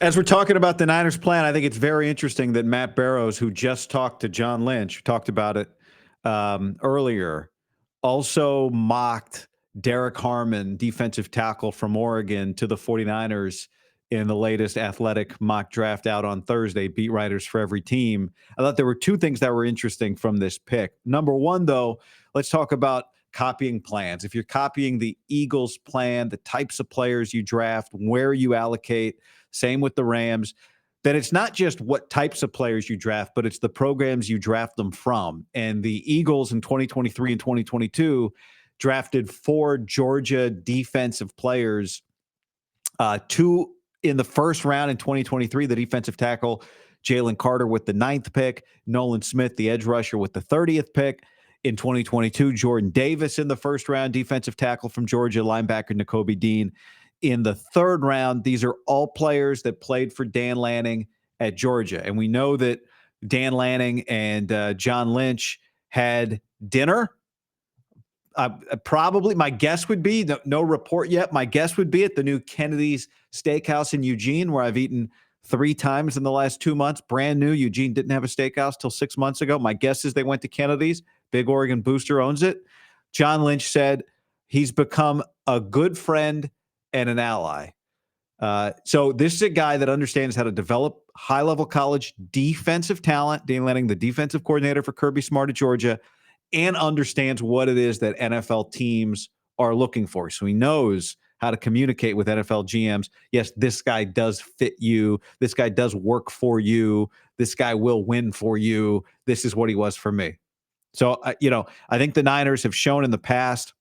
As we're talking about the Niners plan, I think it's very interesting that Matt Barrows, who just talked to John Lynch, who talked about it earlier, also mocked Derek Harmon, defensive tackle from Oregon, to the 49ers in the latest athletic mock draft out on Thursday, beat writers for every team. I thought there were two things that were interesting from this pick. Number one, though, let's talk about copying plans. If you're copying the Eagles plan, the types of players you draft, where you allocate, same with the Rams, then it's not just what types of players you draft, but it's the programs you draft them from. And the Eagles in 2023 and 2022 drafted 4 Georgia defensive players, 2 in the first round in 2023, the defensive tackle Jalen Carter with the 9th pick, Nolan Smith, the edge rusher, with the 30th pick. In 2022, Jordan Davis in the first round, defensive tackle from Georgia, linebacker Nakobe Dean in the 3rd round. These are all players that played for Dan Lanning at Georgia. And we know that Dan Lanning and John Lynch had dinner. Probably, my guess would be, no report yet, my guess would be at the new Kennedy's Steakhouse in Eugene, where I've eaten 3 times in the last 2 months. Brand new. Eugene didn't have a steakhouse till 6 months ago. My guess is they went to Kennedy's. Big Oregon booster owns it. John Lynch said he's become a good friend and an ally. So this is a guy that understands how to develop high-level college defensive talent. Dan Lanning, the defensive coordinator for Kirby Smart at Georgia, and understands what it is that NFL teams are looking for. So he knows how to communicate with NFL GMs. Yes, this guy does fit you. This guy does work for you. This guy will win for you. This is what he was for me. So, I think the Niners have shown in the past,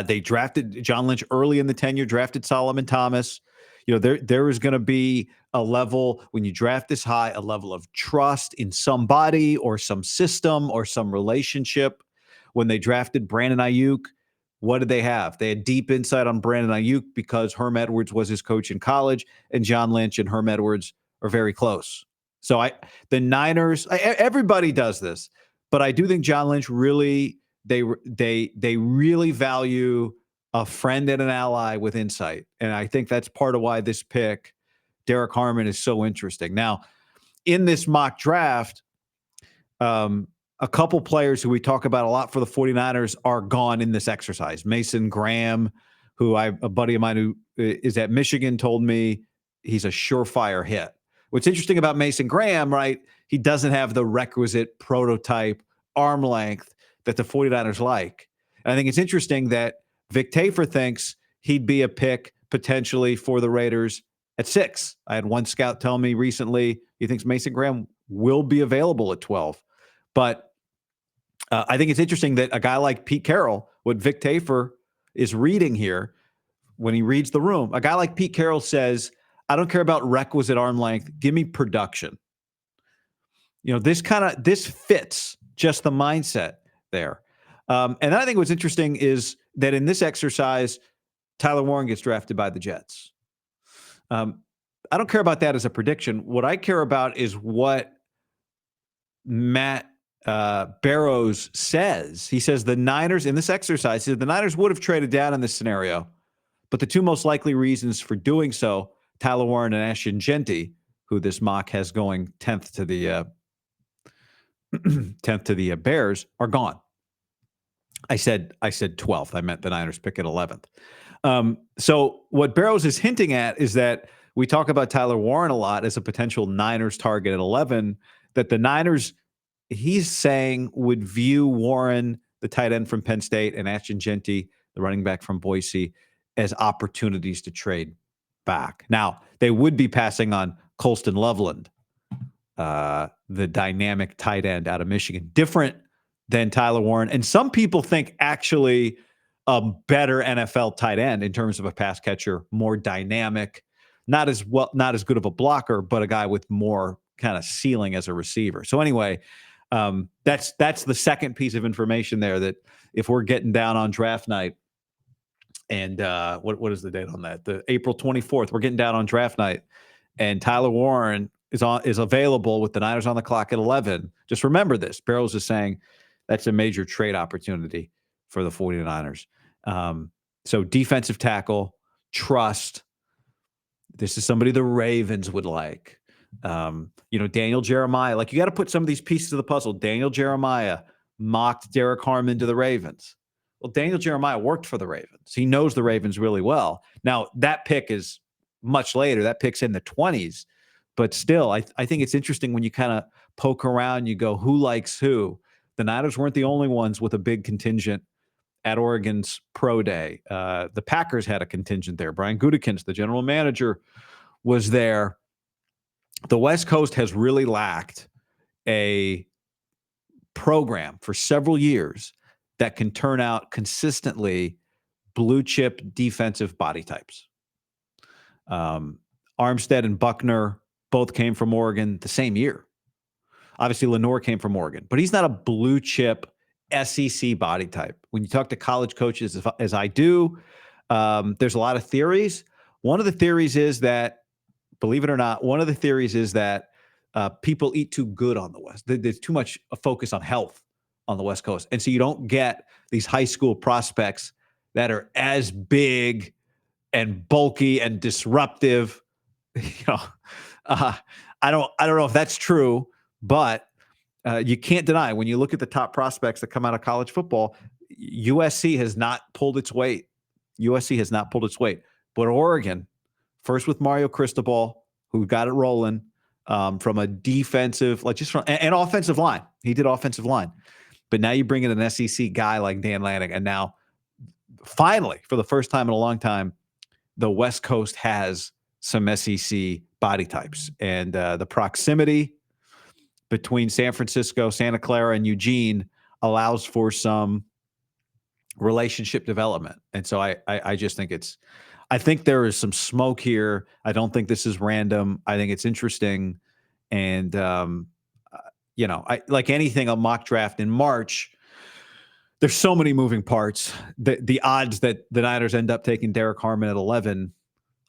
they drafted John Lynch early in the tenure, drafted Solomon Thomas. There is going to be a level, when you draft this high, a level of trust in somebody or some system or some relationship. When they drafted Brandon Ayuk, what did they have? They had deep insight on Brandon Ayuk because Herm Edwards was his coach in college, and John Lynch and Herm Edwards are very close. So the Niners, everybody does this, but I do think John Lynch really, they really value a friend and an ally with insight. And I think that's part of why this pick, Derek Harmon, is so interesting. Now, in this mock draft, a couple players who we talk about a lot for the 49ers are gone in this exercise. Mason Graham, a buddy of mine who is at Michigan, told me he's a surefire hit. What's interesting about Mason Graham, right? He doesn't have the requisite prototype arm length that the 49ers like. And I think it's interesting that Vic Tafur thinks he'd be a pick potentially for the Raiders at 6. I had one scout tell me recently he thinks Mason Graham will be available at 12. But I think it's interesting that a guy like Pete Carroll, what Vic Tafur is reading here when he reads the room, a guy like Pete Carroll says, I don't care about requisite arm length. Give me production. This fits just the mindset there. And then I think what's interesting is that in this exercise, Tyler Warren gets drafted by the Jets. I don't care about that as a prediction. What I care about is what Matt Barrows says. He says the Niners, in this exercise, the Niners would have traded down in this scenario, but the 2 most likely reasons for doing so, Tyler Warren and Ashton Genty, who this mock has going 10th to the 10th to the Bears, are gone. I said 12th. I meant the Niners pick at 11th. So what Barrows is hinting at is that we talk about Tyler Warren a lot as a potential Niners target at 11, that the Niners, he's saying, would view Warren, the tight end from Penn State, and Ashton Genty, the running back from Boise, as opportunities to trade back. Now, they would be passing on Colston Loveland, the dynamic tight end out of Michigan, different than Tyler Warren. And some people think actually a better NFL tight end in terms of a pass catcher, more dynamic, not as good of a blocker, but a guy with more kind of ceiling as a receiver. So anyway, that's the second piece of information there, that if we're getting down on draft night, and what is the date on that? The April 24th, we're getting down on draft night, and Tyler Warren is available with the Niners on the clock at 11. Just remember this. Barrows is saying that's a major trade opportunity for the 49ers. So defensive tackle, trust, This is somebody the Ravens would like. Daniel Jeremiah. Like, you got to put some of these pieces of the puzzle. Daniel Jeremiah mocked Derek Harmon to the Ravens. Well, Daniel Jeremiah worked for the Ravens. He knows the Ravens really well. Now, that pick is much later. That pick's in the 20s. But still, I think it's interesting when you kind of poke around, you go, who likes who? The Niners weren't the only ones with a big contingent at Oregon's pro day. The Packers had a contingent there. Brian Gutekunst, the general manager, was there. The West Coast has really lacked a program for several years that can turn out consistently blue chip defensive body types. Armstead and Buckner both came from Oregon the same year. Obviously, Lenore came from Oregon, but he's not a blue chip SEC body type. When you talk to college coaches, as I do, there's a lot of theories. One of the theories is that, believe it or not, people eat too good on the West. There's too much focus on health on the West Coast. And so you don't get these high school prospects that are as big and bulky and disruptive. I don't know if that's true, but you can't deny when you look at the top prospects that come out of college football, USC has not pulled its weight. But Oregon, first with Mario Cristobal, who got it rolling from a defensive, and offensive line. He did offensive line. But now you bring in an SEC guy like Dan Lanning, and now finally, for the first time in a long time, the West Coast has some SEC body types. And the proximity between San Francisco, Santa Clara, and Eugene allows for some relationship development. And so I just think I think there is some smoke here. I don't think this is random. I think it's interesting. And, like anything, a mock draft in March, there's so many moving parts. The odds that the Niners end up taking Derek Harmon at 11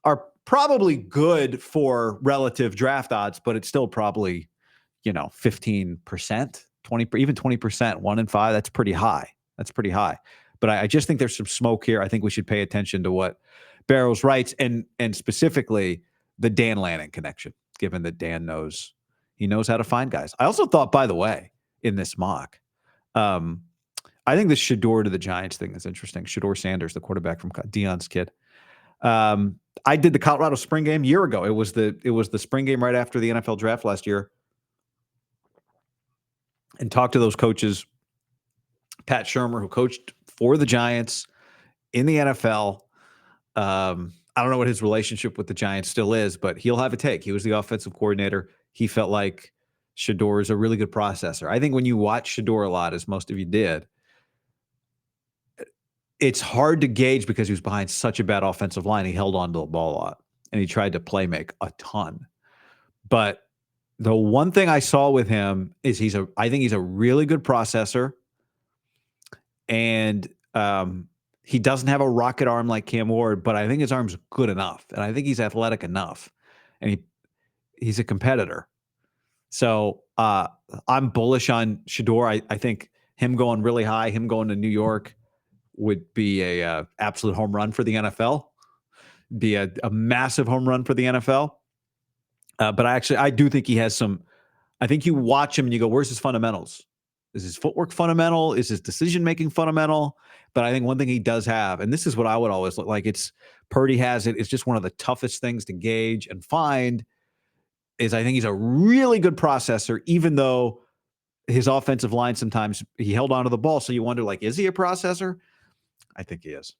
are probably good for relative draft odds, but it's still probably, 15%, 20, even 20%, 1 in 5. That's pretty high. But I just think there's some smoke here. I think we should pay attention to what Barrows writes, and specifically the Dan Lanning connection, given that Dan knows how to find guys. I also thought, by the way, in this mock, I think this Shadeur to the Giants thing is interesting. Shadeur Sanders, the quarterback from Dion's kid. I did the Colorado spring game a year ago. It was the spring game right after the NFL draft last year, and talked to those coaches. Pat Shurmur, who coached for the Giants in the NFL. I don't know what his relationship with the Giants still is, but he'll have a take. He was the offensive coordinator. He felt like Shadeur is a really good processor. I think when you watch Shadeur a lot, as most of you did, it's hard to gauge because he was behind such a bad offensive line. He held on to the ball a lot, and he tried to play make a ton. But the one thing I saw with him is I think he's a really good processor, and he doesn't have a rocket arm like Cam Ward, but I think his arm's good enough, and I think he's athletic enough, and he's a competitor. So I'm bullish on Shadeur. I think him going really high, him going to New York would be a absolute home run for the NFL, be a massive home run for the NFL. But I do think he has some. I think you watch him and you go, where's his fundamentals? Is his footwork fundamental? Is his decision-making fundamental? But I think one thing he does have, and this is what I would always look like, Purdy has it. It's just one of the toughest things to gauge and find, is I think he's a really good processor, even though his offensive line sometimes he held onto the ball. So you wonder, is he a processor? I think he is.